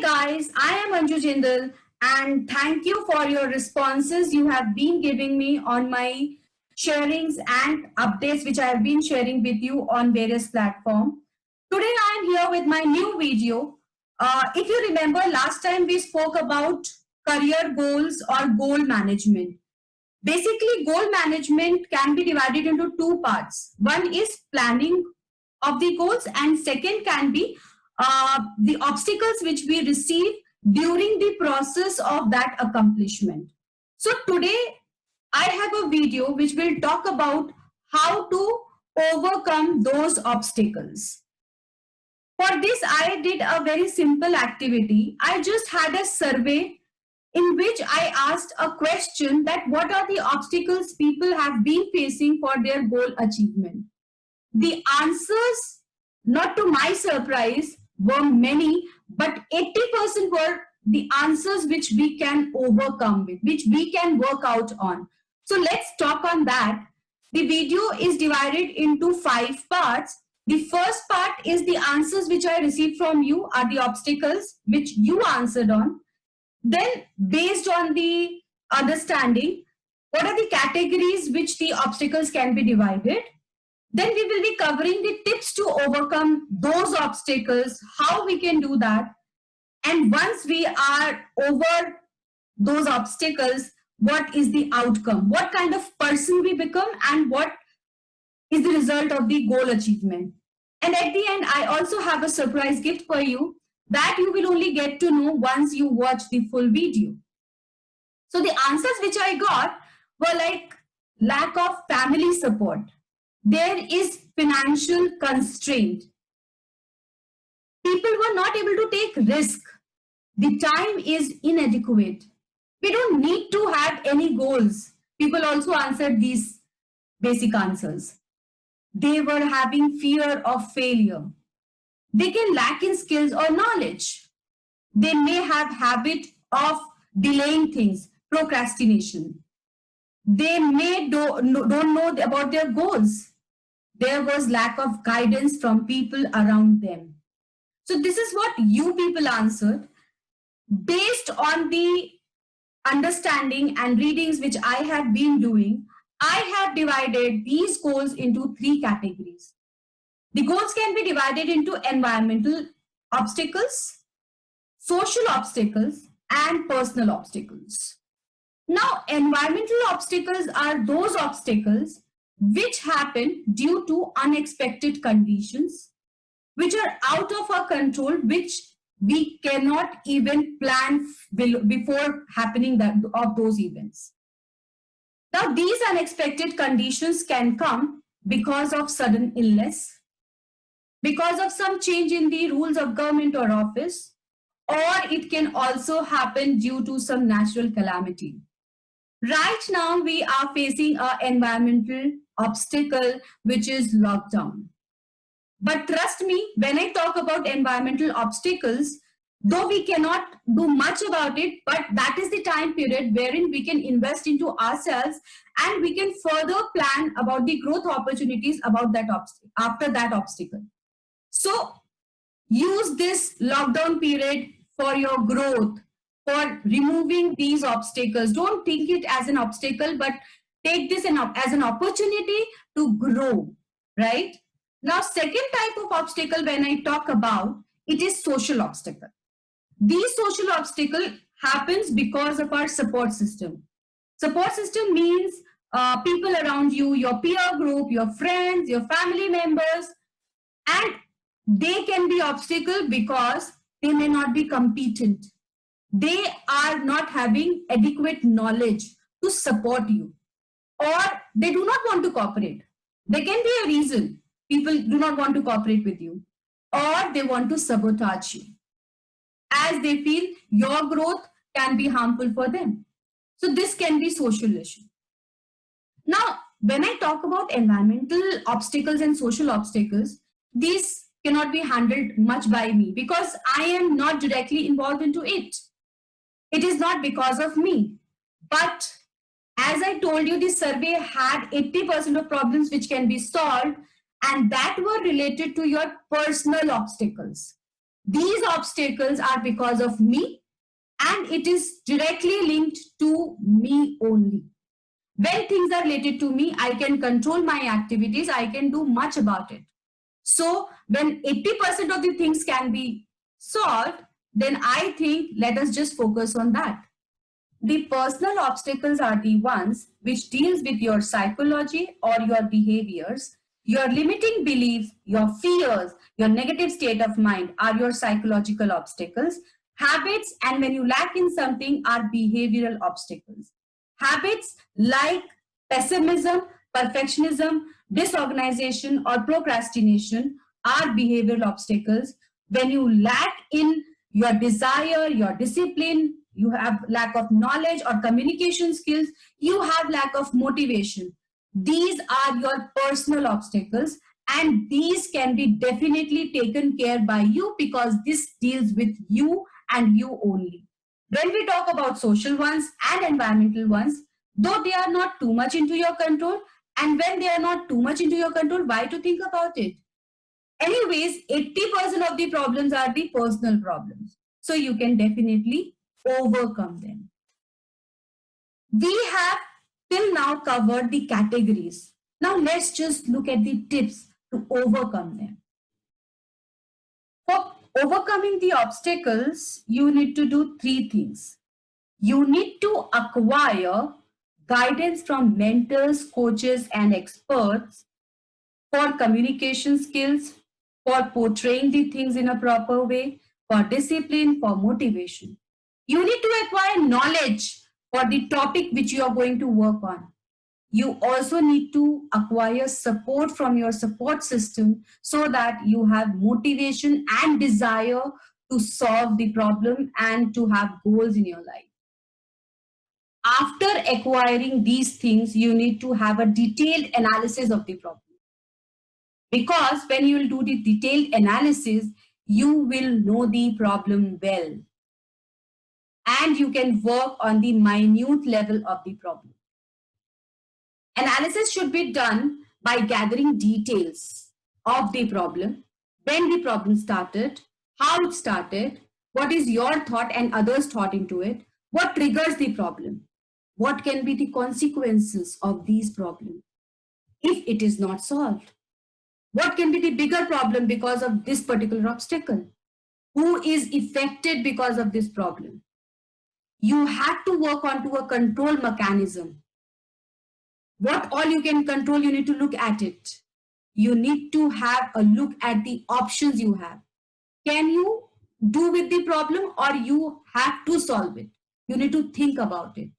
guys, I am Anju Jindal and thank you for your responses you have been giving me on my sharings and updates which I have been sharing with you on various platforms. Today I am here with my new video. If you remember last time we spoke about career goals or goal management. Basically, goal management can be divided into two parts. One is planning of the goals, and second can be the obstacles which we receive during the process of that accomplishment. So today I have a video which will talk about how to overcome those obstacles. For this, I did a very simple activity. I just had a survey in which I asked a question that what are the obstacles people have been facing for their goal achievement. The answers, not to my surprise, were many, but 80% were the answers which we can overcome with, which we can work out on. So let's talk on that. The video is divided into 5 parts. The first part is the answers which I received from you are the obstacles which you answered on. Then based on the understanding, what are the categories which the obstacles can be divided? Then we will be covering the tips to overcome those obstacles, how we can do that. And once we are over those obstacles, what is the outcome? What kind of person we become and what is the result of the goal achievement? And at the end, I also have a surprise gift for you that you will only get to know once you watch the full video. So the answers which I got were like lack of family support. There is financial constraint. People were not able to take risk. The time is inadequate. We don't need to have any goals. People also answered these basic answers. They were having fear of failure. They can lack in skills or knowledge. They may have habit of delaying things, procrastination. They may don't know about their goals. There was lack of guidance from people around them. So this is what you people answered. Based on the understanding and readings which I have been doing, I have divided these goals into 3 categories. The goals can be divided into environmental obstacles, social obstacles, and personal obstacles. Now, environmental obstacles are those obstacles which happen due to unexpected conditions, which are out of our control, which we cannot even plan before happening of those events. Now, these unexpected conditions can come because of sudden illness, because of some change in the rules of government or office, or it can also happen due to some natural calamity. Right now, we are facing an environmental obstacle, which is lockdown. But trust me, when I talk about environmental obstacles, though we cannot do much about it, but that is the time period wherein we can invest into ourselves and we can further plan about the growth opportunities about that after that obstacle. So use this lockdown period for your growth, for removing these obstacles. Don't think it as an obstacle, but take this as an opportunity to grow, right? Now, second type of obstacle when I talk about, it is social obstacle. These social obstacle happens because of our support system. Support system means people around you, your peer group, your friends, your family members, and they can be obstacle because they may not be competent. They are not having adequate knowledge to support you, or they do not want to cooperate. There can be a reason people do not want to cooperate with you, or they want to sabotage you as they feel your growth can be harmful for them. So this can be social issue. Now, when I talk about environmental obstacles and social obstacles, these cannot be handled much by me because I am not directly involved into it. It is not because of me. But as I told you, this survey had 80% of problems which can be solved, and that were related to your personal obstacles. These obstacles are because of me, and it is directly linked to me only. When things are related to me, I can control my activities, I can do much about it. So when 80% of the things can be solved, then I think let us just focus on that. The personal obstacles are the ones which deals with your psychology or your behaviors. Your limiting beliefs, your fears, your negative state of mind are your psychological obstacles. Habits and when you lack in something are behavioral obstacles. Habits like pessimism, perfectionism, disorganization or procrastination are behavioral obstacles. When you lack in your desire, your discipline, you have lack of knowledge or communication skills, you have lack of motivation. These are your personal obstacles, and these can be definitely taken care by you because this deals with you and you only. When we talk about social ones and environmental ones, though they are not too much into your control, and when they are not too much into your control, why to think about it? Anyways, 80% of the problems are the personal problems. So you can definitely overcome them. We have till now covered the categories. Now let's just look at the tips to overcome them. For overcoming the obstacles, you need to do three things. You need to acquire guidance from mentors, coaches, and experts for communication skills, for portraying the things in a proper way, for discipline, for motivation. You need to acquire knowledge for the topic which you are going to work on. You also need to acquire support from your support system so that you have motivation and desire to solve the problem and to have goals in your life. After acquiring these things, you need to have a detailed analysis of the problem. Because when you will do the detailed analysis, you will know the problem well. And you can work on the minute level of the problem. Analysis should be done by gathering details of the problem, when the problem started, how it started, what is your thought and others' thought into it, what triggers the problem, what can be the consequences of these problems if it is not solved. What can be the bigger problem because of this particular obstacle? Who is affected because of this problem? You have to work onto a control mechanism. What all you can control, you need to look at it. You need to have a look at the options you have. Can you do with the problem or you have to solve it? You need to think about it.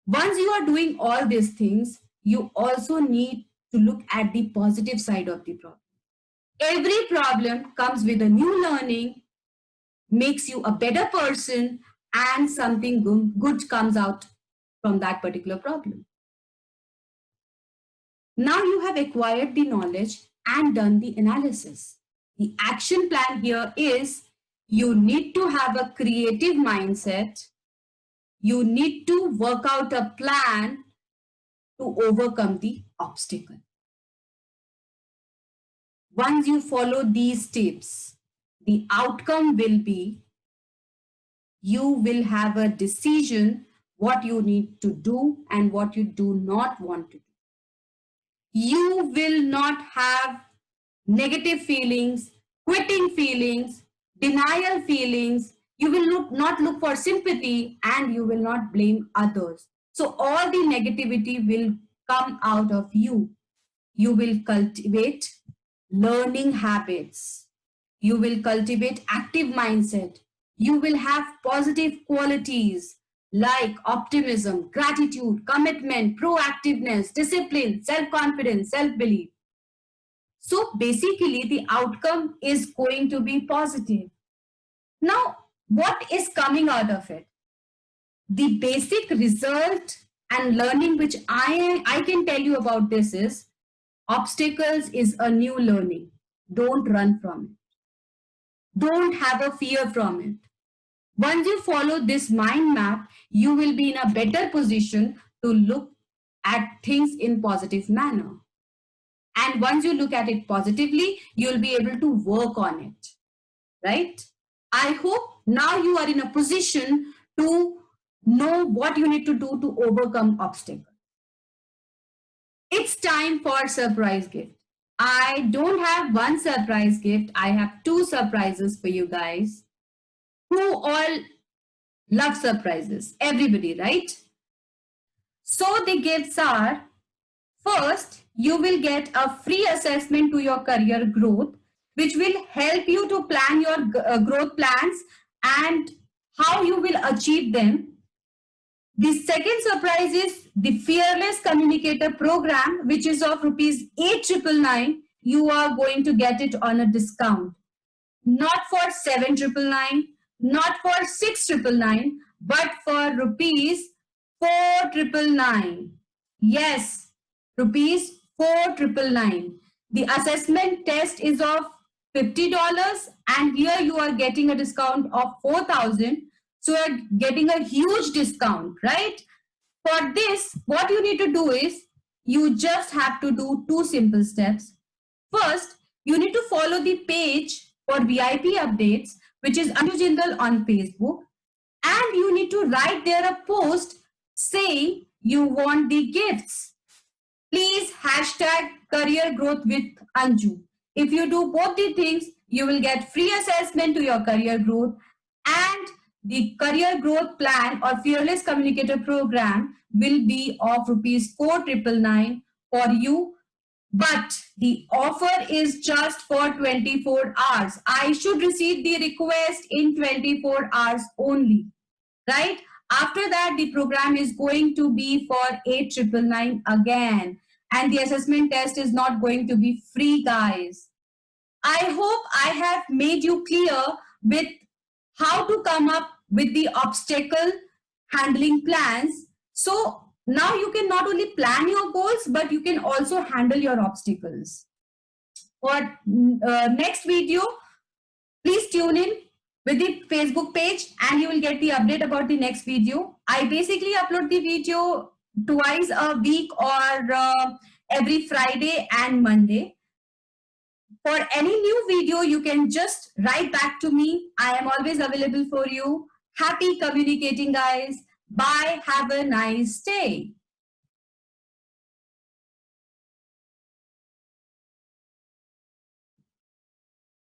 Once you are doing all these things, you also need to look at the positive side of the problem. Every problem comes with a new learning, makes you a better person, and something good comes out from that particular problem. Now you have acquired the knowledge and done the analysis. The action plan here is you need to have a creative mindset. You need to work out a plan to overcome the obstacle. Once you follow these tips, the outcome will be you will have a decision what you need to do and what you do not want to do. You will not have negative feelings, quitting feelings, denial feelings. You will not look for sympathy and you will not blame others. So all the negativity will come out of you. You will cultivate learning habits. You will cultivate active mindset. You will have positive qualities like optimism, gratitude, commitment, proactiveness, discipline, self-confidence, self-belief. So basically the outcome is going to be positive. Now, what is coming out of it? The basic result and learning which I can tell you about this is obstacles is a new learning. Don't run from it. Don't have a fear from it. Once you follow this mind map, you will be in a better position to look at things in positive manner. And once you look at it positively, you'll be able to work on it. right? I hope now you are in a position to know what you need to do to overcome obstacles. It's time for surprise gift. I don't have one surprise gift. I have two surprises for you guys who all love surprises. Everybody, right? So the gifts are, first, you will get a free assessment to your career growth, which will help you to plan your growth plans and how you will achieve them. The second surprise is the Fearless Communicator program, which is of rupees 8,999. You are going to get it on a discount. Not for 7,999, not for 6,999, but for rupees 4,999. Yes, rupees 4,999. The assessment test is of $50, and here you are getting a discount of 4,000. So you're getting a huge discount, right? For this, what you need to do is you just have to do two simple steps. First, you need to follow the page for VIP updates, which is Anju Jindal on Facebook, and you need to write there a post saying you want the gifts. Please hashtag career growth with Anju. If you do both the things, you will get free assessment to your career growth, and the career growth plan or Fearless Communicator program will be of rupees 4,999 for you. But the offer is just for 24 hours. I should receive the request in 24 hours only, right? After that, the program is going to be for 8,999 again. And the assessment test is not going to be free, guys. I hope I have made you clear with how to come up with the obstacle handling plans. So now you can not only plan your goals, but you can also handle your obstacles. For next video, please tune in with the Facebook page and you will get the update about the next video. I basically upload the video twice a week or every Friday and Monday. For any new video, you can just write back to me. I am always available for you. Happy communicating, guys. Bye. Have a nice day.